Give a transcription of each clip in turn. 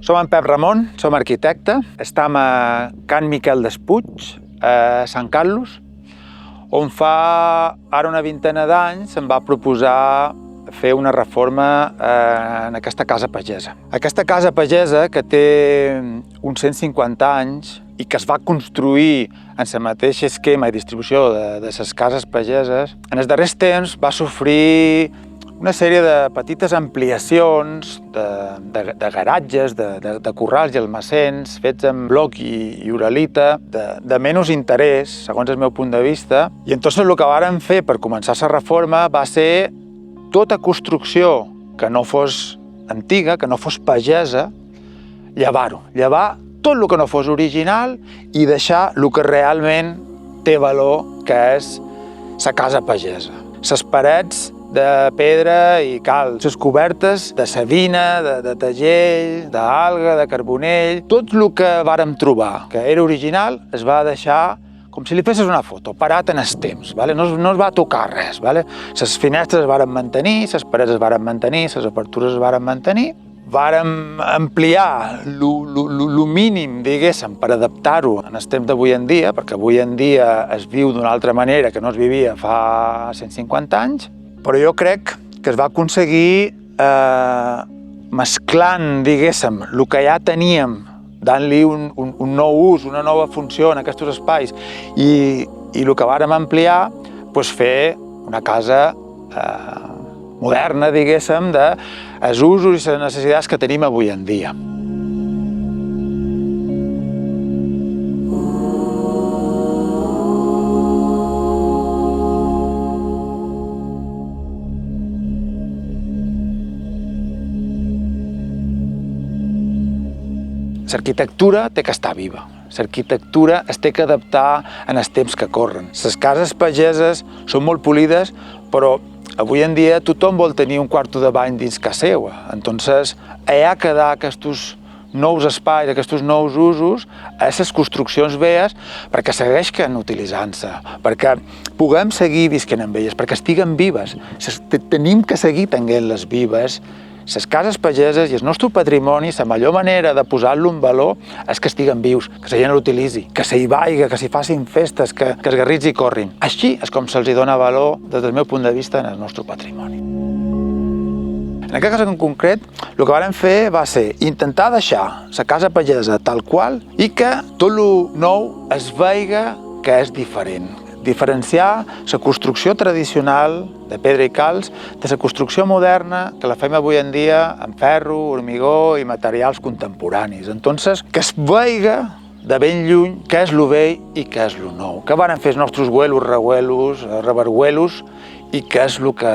Som en Pep Ramon, som arquitecte. Estem a Can Miquel d'Espuig, a Sant Carlos, on fa ara una vintena d'anys se'm va proposar fer una reforma en aquesta casa pagesa. Aquesta casa pagesa, que té uns 150 anys i que es va construir en el mateix esquema i distribució de les cases pageses, en els darrers temps va sofrir una sèrie de petites ampliacions de garatges, de corrals i almacens fets amb bloc i uralita, de menys interès, segons el meu punt de vista. I entonces el que vàrem fer per començar la reforma va ser tota construcció que no fos antiga, que no fos pagesa, llevar-ho. Llevar tot el que no fos original i deixar el que realment té valor, que és la casa pagesa. Les parets de pedra i calç, les cobertes de savina, de tagell, d'alga, de carbonell, tot el que vàrem trobar que era original es va deixar com si li fessis una foto, parat en el temps. No es va tocar res. Les finestres es varen mantenir, les parets es varen mantenir, les obertures es varen mantenir. Vàrem ampliar el mínim, diguéssim, per adaptar-ho en el temps d'avui en dia, perquè avui en dia es viu d'una altra manera que no es vivia fa 150 anys, però jo crec que es va aconseguir mesclant, diguéssim, el que ja teníem, dant-li un nou ús, una nova funció en aquests espais i el que vàrem ampliar, fer una casa moderna, diguéssim, dels usos i les necessitats que tenim avui en dia. L'arquitectura té que estar viva. L'arquitectura es té que adaptar en els temps que corren. Les cases pageses són molt polides, però avui en dia tothom vol tenir un quarto de bany dins casa seva. Entonces, hi ha que dar aquests nous espais, aquests nous usos a les construccions velles perquè segueixen utilitzant-se, perquè puguem seguir visquent amb elles, perquè estiguen vives. Tenim que seguir tenint-les vives. Les cases pageses i el nostre patrimoni, la millor manera de posar-lo en valor és que estiguen vius, que la gent l'utilitzi, que s'hi vaiga, que s'hi facin festes, que els garrits hi corrin. Així és com se'ls dona valor, des del meu punt de vista, en el nostre patrimoni. En aquest cas en concret, el que vàrem fer va ser intentar deixar la casa pagesa tal qual i que tot el nou es veiga que és diferent. Diferenciar la construcció tradicional de pedra i calç de la construcció moderna que la fem avui en dia amb ferro, hormigó i materials contemporanis. Entonces, que es veiga de ben lluny què és lo vell i què és lo nou. Què van fer els nostres abuelos, rebuelos, reverbuelos i què és el que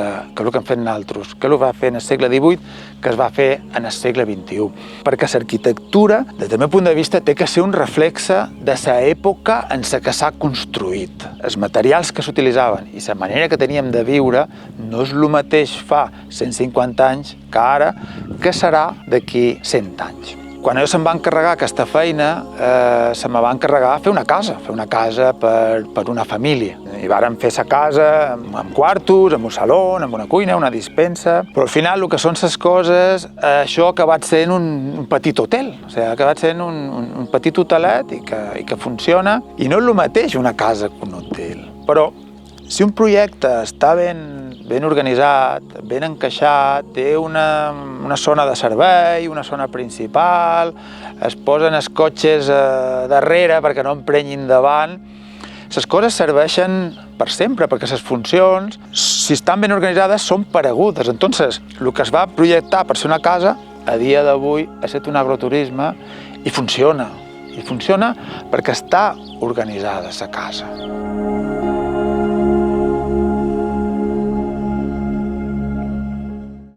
hem fet nosaltres, què ho va fer en el segle XVIII, que es va fer en el segle XXI. Perquè l'arquitectura, des del meu punt de vista, té que ser un reflexe de l'època en la que s'ha construït. Els materials que s'utilitzaven i la manera que teníem de viure no és el mateix fa 150 anys que ara, que serà d'aquí 100 anys. Quan jo se'm va encarregar aquesta feina, se me va encarregar fer una casa per una família. I vàrem fer la casa amb quartos, amb un saló, amb una cuina, una dispensa, però al final el que són les coses, això ha acabat sent un petit hotel, ha acabat sent un petit hotelet i que funciona. I no és el mateix una casa que un hotel, però si un projecte està ben organitzat, ben encaixat, té una zona de servei, una zona principal, es posen els cotxes darrere perquè no emprenyin davant, les coses serveixen per sempre, perquè les funcions, si estan ben organitzades, són paregudes. Entonces, el que es va projectar per ser una casa, a dia d'avui ha estat un agroturisme i funciona. I funciona perquè està organitzada la casa.